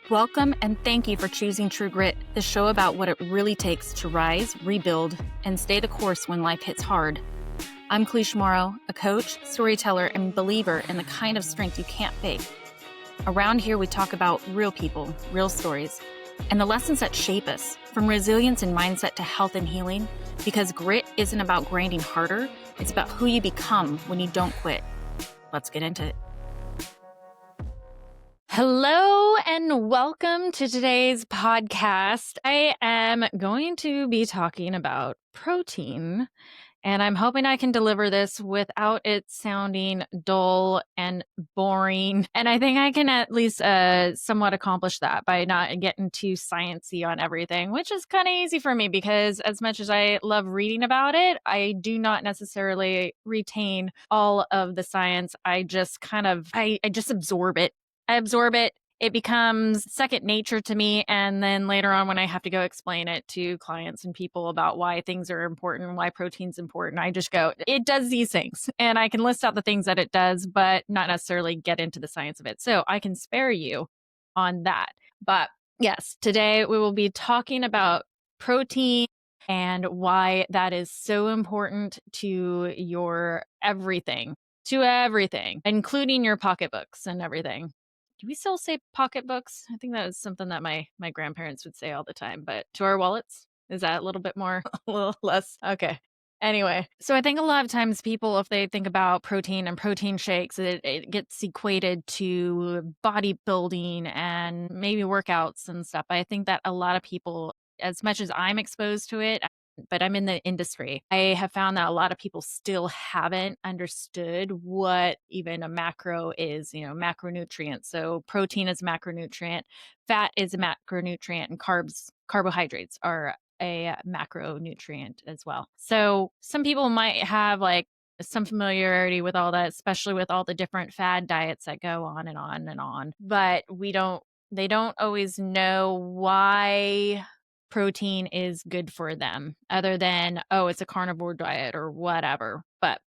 Welcome and thank you for choosing True Grit, the show about what it really takes to rise, rebuild, and stay the course when life hits hard. I'm Kalish Morrow, a coach, storyteller, and believer in the kind of strength you can't fake. Around here, we talk about real people, real stories, and the lessons that shape us, from resilience and mindset to health and healing, because grit isn't about grinding harder, it's about who you become when you don't quit. Let's get into it. Hello and welcome to today's podcast. I am going to be talking about protein, and I'm hoping I can deliver this without it sounding dull and boring. And I think I can at least somewhat accomplish that by not getting too sciencey on everything, which is kind of easy for me because as much as I love reading about it, I do not necessarily retain all of the science. I just I just absorb it. I absorb it. It becomes second nature to me. And then later on, when I have to go explain it to clients and people about why things are important, why protein's important, I just go, it does these things. And I can list out the things that it does, but not necessarily get into the science of it. So I can spare you on that. But yes, today we will be talking about protein and why that is so important to your everything, including your pocketbooks and everything. Do we still say pocketbooks? I think that was something that my grandparents would say all the time, but to our wallets? Is that a little bit more, a little less? Okay. Anyway, so I think a lot of times people, if they think about protein and protein shakes, it gets equated to bodybuilding and maybe workouts and stuff. I think that a lot of people, as much as I'm exposed to it, but I'm in the industry, I have found that a lot of people still haven't understood what even a macro is, macronutrient. So protein is a macronutrient, fat is a macronutrient, and carbohydrates are a macronutrient as well. So some people might have like some familiarity with all that, especially with all the different fad diets that go on and on and on. But they don't always know why protein is good for them other than, oh, it's a carnivore diet or whatever. But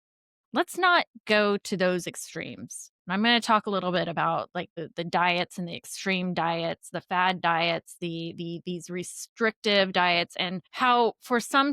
let's not go to those extremes. I'm going to talk a little bit about like the diets and the extreme diets, the fad diets, these restrictive diets, and how for some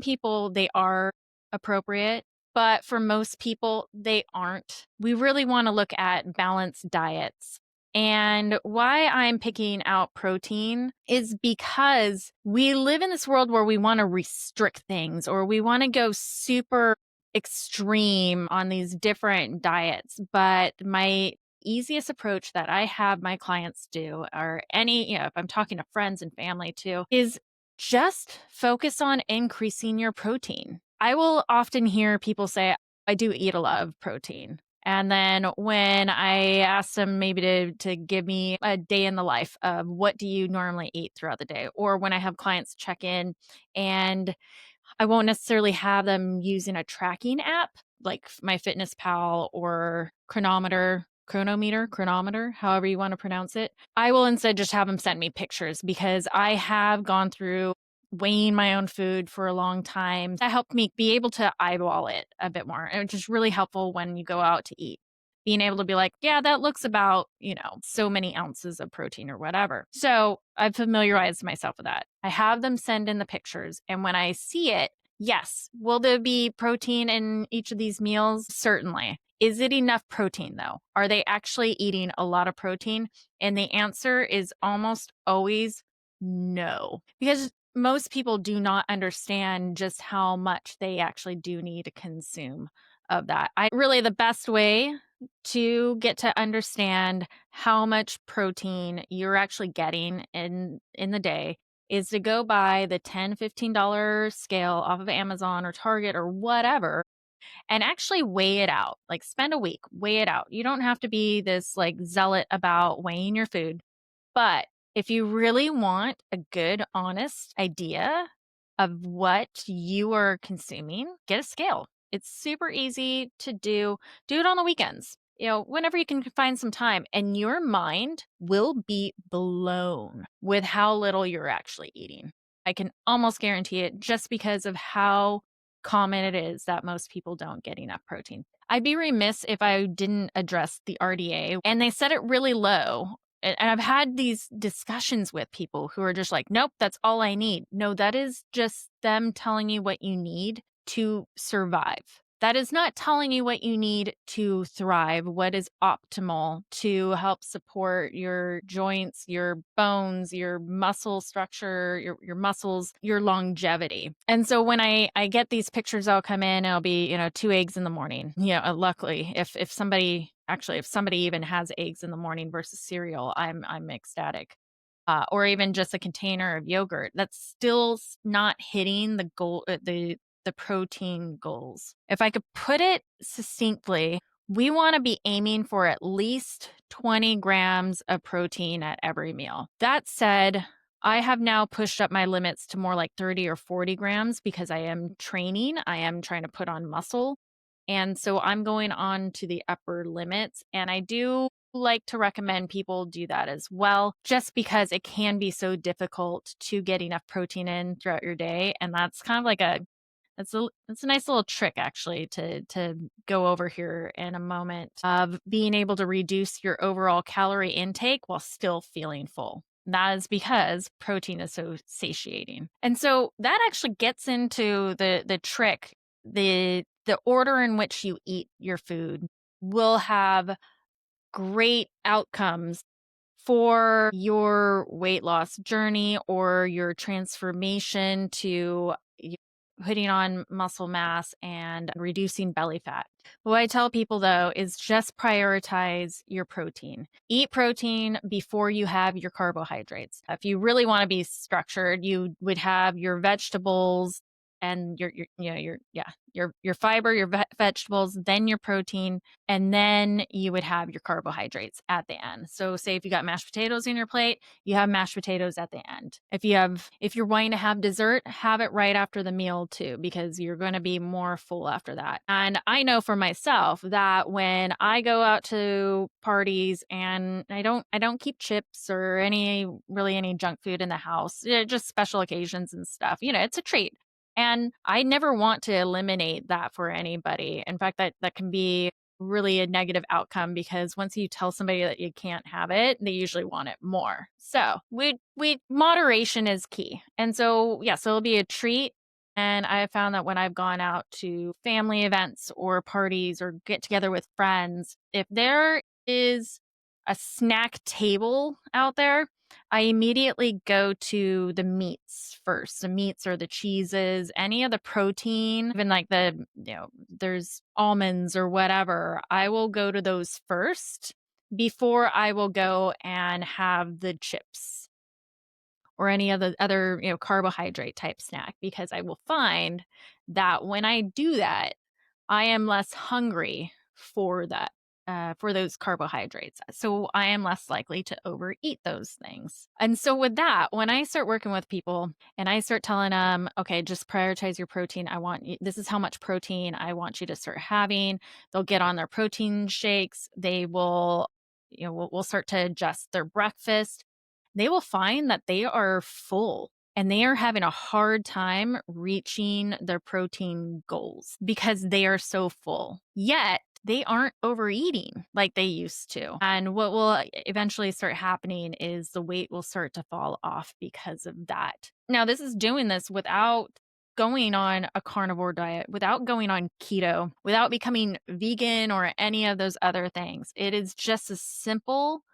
people they are appropriate, but for most people they aren't. We really want to look at balanced diets. And why I'm picking out protein is because we live in this world where we want to restrict things or we want to go super extreme on these different diets. But my easiest approach that I have my clients do, or if I'm talking to friends and family too, is just focus on increasing your protein. I will often hear people say, I do eat a lot of protein. And then when I ask them maybe to give me a day in the life of what do you normally eat throughout the day, or when I have clients check in and I won't necessarily have them using a tracking app like MyFitnessPal or Chronometer, however you want to pronounce it. I will instead just have them send me pictures because I have gone through weighing my own food for a long time. That helped me be able to eyeball it a bit more. And it's just really helpful when you go out to eat. Being able to be like, yeah, that looks about, so many ounces of protein or whatever. So I've familiarized myself with that. I have them send in the pictures. And when I see it, yes, will there be protein in each of these meals? Certainly. Is it enough protein though? Are they actually eating a lot of protein? And the answer is almost always no. Because most people do not understand just how much they actually do need to consume of that. The best way to get to understand how much protein you're actually getting in the day is to go buy the $10, $15 scale off of Amazon or Target or whatever and actually weigh it out. Like spend a week, weigh it out. You don't have to be this like zealot about weighing your food, but if you really want a good, honest idea of what you are consuming, get a scale. It's super easy to do. Do it on the weekends, whenever you can find some time, and your mind will be blown with how little you're actually eating. I can almost guarantee it just because of how common it is that most people don't get enough protein. I'd be remiss if I didn't address the RDA, and they set it really low And I've had these discussions with people who are just like, "Nope, that's all I need." No, that is just them telling you what you need to survive. That is not telling you what you need to thrive, what is optimal to help support your joints, your bones, your muscle structure, your muscles, your longevity. And so when I get these pictures, I'll come in, it'll be, 2 eggs in the morning. Luckily, if somebody actually, if somebody even has eggs in the morning versus cereal, I'm ecstatic. Or even just a container of yogurt, that's still not hitting the goal, the protein goals. If I could put it succinctly, we want to be aiming for at least 20 grams of protein at every meal. That said, I have now pushed up my limits to more like 30 or 40 grams because I am training. I am trying to put on muscle. And so I'm going on to the upper limits. And I do like to recommend people do that as well, just because it can be so difficult to get enough protein in throughout your day. And that's kind of like that's a nice little trick actually to go over here in a moment of being able to reduce your overall calorie intake while still feeling full. That is because protein is so satiating. And so that actually gets into the trick. The order in which you eat your food will have great outcomes for your weight loss journey or your transformation to putting on muscle mass and reducing belly fat. What I tell people though is just prioritize your protein. Eat protein before you have your carbohydrates. If you really want to be structured, you would have your vegetables and your fiber, your vegetables, then your protein, and then you would have your carbohydrates at the end. So say if you got mashed potatoes in your plate, you have mashed potatoes at the end. If you're wanting to have dessert, have it right after the meal too, because you're going to be more full after that. And I know for myself that when I go out to parties and I don't keep chips or any junk food in the house, just special occasions and stuff. It's a treat. And I never want to eliminate that for anybody. In fact, that can be really a negative outcome because once you tell somebody that you can't have it, they usually want it more. So we moderation is key. And so so it'll be a treat. And I have found that when I've gone out to family events or parties or get together with friends, if there is a snack table out there, I immediately go to the meats first. The meats or the cheeses, any of the protein, even like there's almonds or whatever. I will go to those first before I will go and have the chips or any of the other, carbohydrate type snack, because I will find that when I do that, I am less hungry for that, for those carbohydrates. So I am less likely to overeat those things. And so with that, when I start working with people and I start telling them, okay, just prioritize your protein. This is how much protein I want you to start having. They'll get on their protein shakes. They will, we'll start to adjust their breakfast. They will find that they are full and they are having a hard time reaching their protein goals because they are so full. Yet they aren't overeating like they used to. And what will eventually start happening is the weight will start to fall off because of that. Now, this is doing this without going on a carnivore diet, without going on keto, without becoming vegan or any of those other things. It is just a simple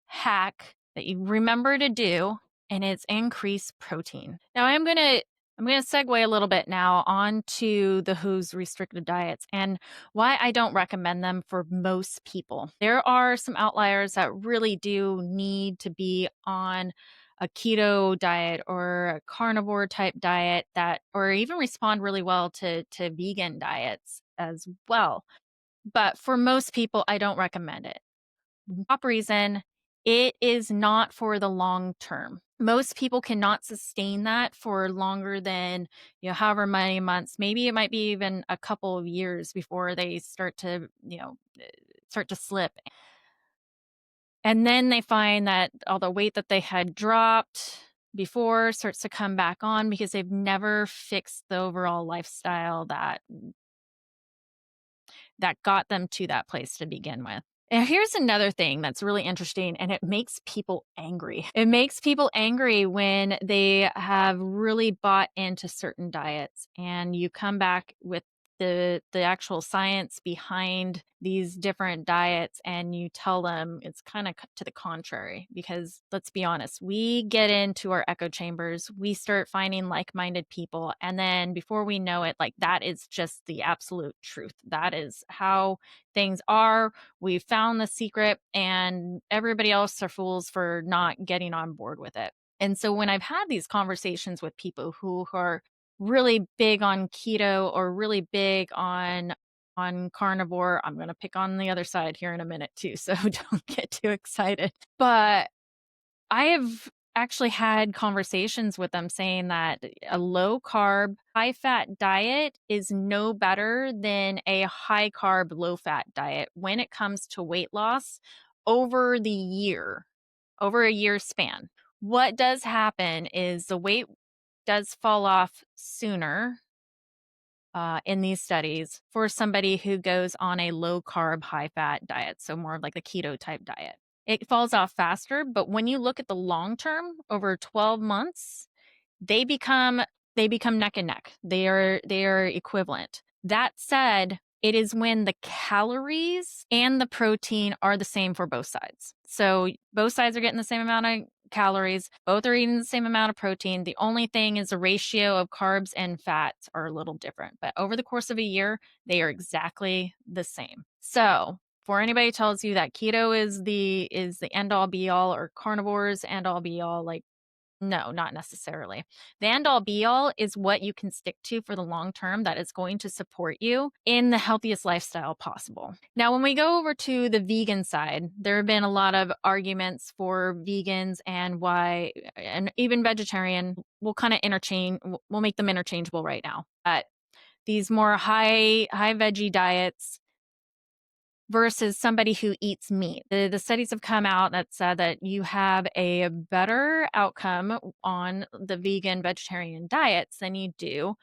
hack that you remember to do, and it's increase protein. Now I'm gonna segue a little bit now onto the WHO's restricted diets and why I don't recommend them for most people. There are some outliers that really do need to be on a keto diet or a carnivore type diet or even respond really well to vegan diets as well. But for most people, I don't recommend it. Top reason, it is not for the long term. Most people cannot sustain that for longer than, however many months. Maybe it might be even a couple of years before they start to slip. And then they find that all the weight that they had dropped before starts to come back on because they've never fixed the overall lifestyle that got them to that place to begin with. And here's another thing that's really interesting, and it makes people angry. It makes people angry when they have really bought into certain diets, and you come back with the actual science behind these different diets, and you tell them it's kind of to the contrary. Because let's be honest, we get into our echo chambers, we start finding like-minded people, and then before we know it, like, that is just the absolute truth. That is how things are. We found the secret, and everybody else are fools for not getting on board with it. And so when I've had these conversations with people who are really big on keto or really big on carnivore, I'm going to pick on the other side here in a minute too, so don't get too excited. But I have actually had conversations with them saying that a low carb, high fat diet is no better than a high carb, low fat diet when it comes to weight loss over the year, over a year span. What does happen is the weight does fall off sooner in these studies for somebody who goes on a low carb, high fat diet. So more of like the keto type diet. It falls off faster, but when you look at the long term over 12 months, they become neck and neck. They are equivalent. That said, it is when the calories and the protein are the same for both sides. So both sides are getting the same amount of calories, both are eating the same amount of protein. The only thing is the ratio of carbs and fats are a little different, but over the course of a year, they are exactly the same. So before anybody tells you that keto is the end all be all, or carnivores end all be all, like, no, not necessarily. The end all be all is what you can stick to for the long term that is going to support you in the healthiest lifestyle possible. Now, when we go over to the vegan side, there have been a lot of arguments for vegans and why, and even vegetarian, we'll kind of interchange, we'll make them interchangeable right now. But these more high veggie diets versus somebody who eats meat. The studies have come out that said that you have a better outcome on the vegan vegetarian diets than you do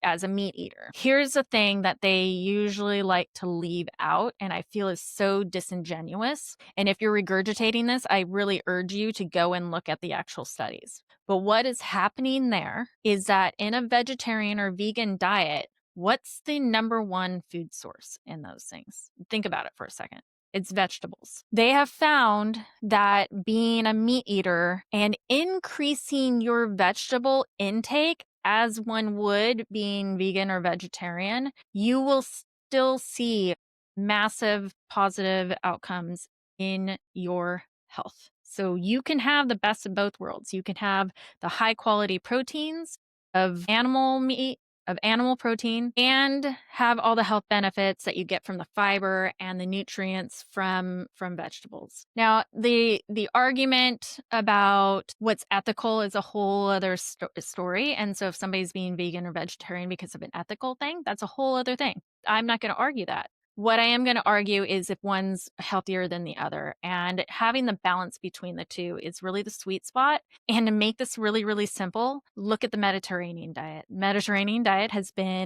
as a meat eater. Here's the thing that they usually like to leave out, and I feel is so disingenuous. And if you're regurgitating this, I really urge you to go and look at the actual studies. But what is happening there is that in a vegetarian or vegan diet, what's the number one food source in those things? Think about it for a second. It's vegetables. They have found that being a meat eater and increasing your vegetable intake as one would being vegan or vegetarian, you will still see massive positive outcomes in your health. So you can have the best of both worlds. You can have the high quality proteins of animal meat, of animal protein, and have all the health benefits that you get from the fiber and the nutrients from vegetables. Now, the argument about what's ethical is a whole other story. And so if somebody's being vegan or vegetarian because of an ethical thing, that's a whole other thing. I'm not going to argue that. What I am going to argue is if one's healthier than the other, and having the balance between the two is really the sweet spot. And to make this really, really simple, look at the Mediterranean diet. Mediterranean diet has been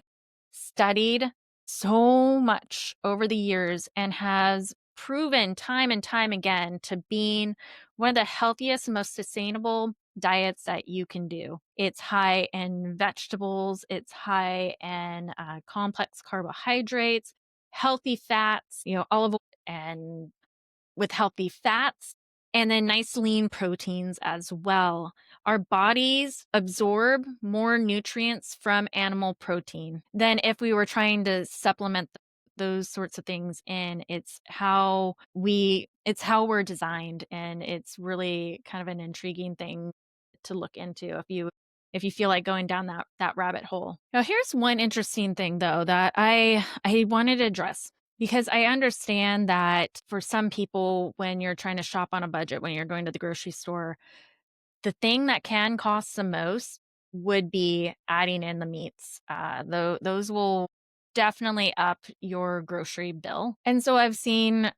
studied so much over the years and has proven time and time again to being one of the healthiest, most sustainable diets that you can do. It's high in vegetables, it's high in complex carbohydrates, healthy fats, olive oil, and with healthy fats, and then nice lean proteins as well. Our bodies absorb more nutrients from animal protein than if we were trying to supplement those sorts of things in. It's how we're designed, and it's really kind of an intriguing thing to look into if you feel like going down that rabbit hole. Now, here's one interesting thing though that I wanted to address. Because I understand that for some people, when you're trying to shop on a budget, when you're going to the grocery store, the thing that can cost the most would be adding in the meats. Those will definitely up your grocery bill. And so I've seen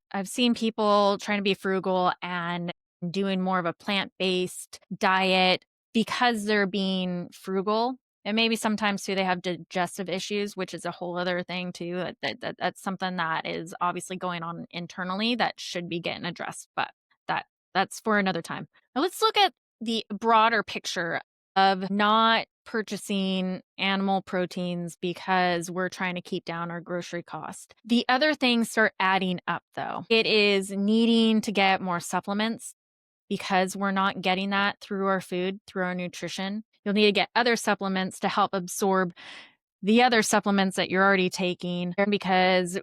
people trying to be frugal and doing more of a plant-based diet because they're being frugal And maybe sometimes too, they have digestive issues, which is a whole other thing too. That's something that is obviously going on internally that should be getting addressed, but that that's for another time. Now let's look at the broader picture of not purchasing animal proteins because we're trying to keep down our grocery cost. The other things start adding up though. It is needing to get more supplements because we're not getting that through our food, through our nutrition. You'll need to get other supplements to help absorb the other supplements that you're already taking because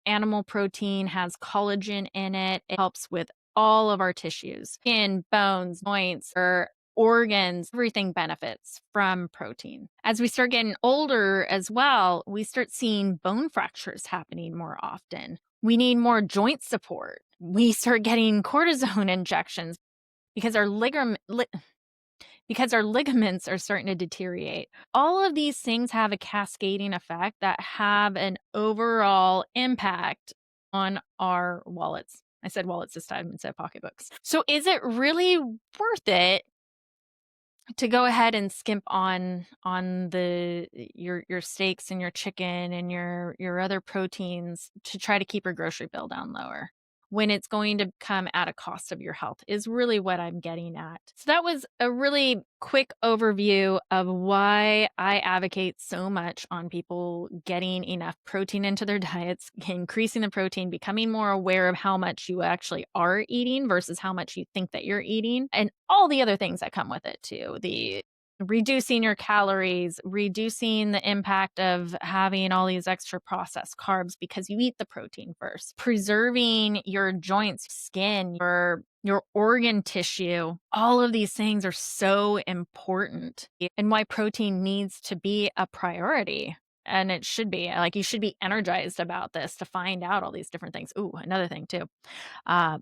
animal protein has collagen in it. It helps with all of our tissues, skin, bones, joints, or organs. Everything benefits from protein. As we start getting older as well, we start seeing bone fractures happening more often. We need more joint support. We start getting cortisone injections because our ligaments are starting to deteriorate. All of these things have a cascading effect that have an overall impact on our wallets. I said wallets this time instead of pocketbooks. So is it really worth it to go ahead and skimp on your steaks and your chicken and your other proteins to try to keep your grocery bill down lower when it's going to come at a cost of your health is really what I'm getting at. So that was a really quick overview of why I advocate so much on people getting enough protein into their diets, increasing the protein, becoming more aware of how much you actually are eating versus how much you think that you're eating, and all the other things that come with it too. The reducing your calories, reducing the impact of having all these extra processed carbs because you eat the protein first, preserving your joints, skin, your organ tissue. All of these things are so important, and why protein needs to be a priority. And it should be like, you should be energized about this to find out all these different things. Ooh, another thing too.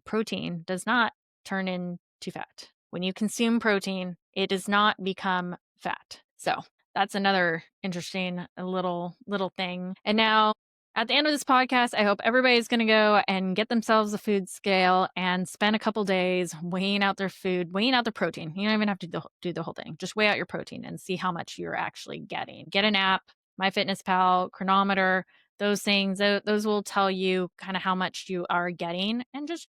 Protein does not turn into fat. When you consume protein, it does not become fat. So that's another interesting little thing. And now at the end of this podcast, I hope everybody's going to go and get themselves a food scale and spend a couple days weighing out their food, weighing out the protein. You don't even have to do the whole thing. Just weigh out your protein and see how much you're actually getting. Get an app, MyFitnessPal, Chronometer, those things. Those will tell you kind of how much you are getting, and just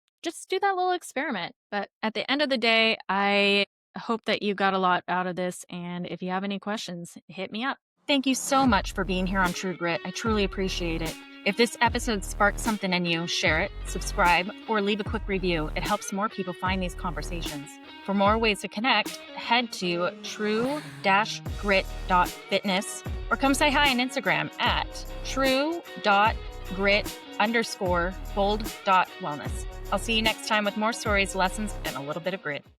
do that little experiment. But at the end of the day, I hope that you got a lot out of this. And if you have any questions, hit me up. Thank you so much for being here on True Grit. I truly appreciate it. If this episode sparked something in you, share it, subscribe, or leave a quick review. It helps more people find these conversations. For more ways to connect, head to true-grit.fitness or come say hi on Instagram at true.grit_bold.wellness. I'll see you next time with more stories, lessons, and a little bit of grit.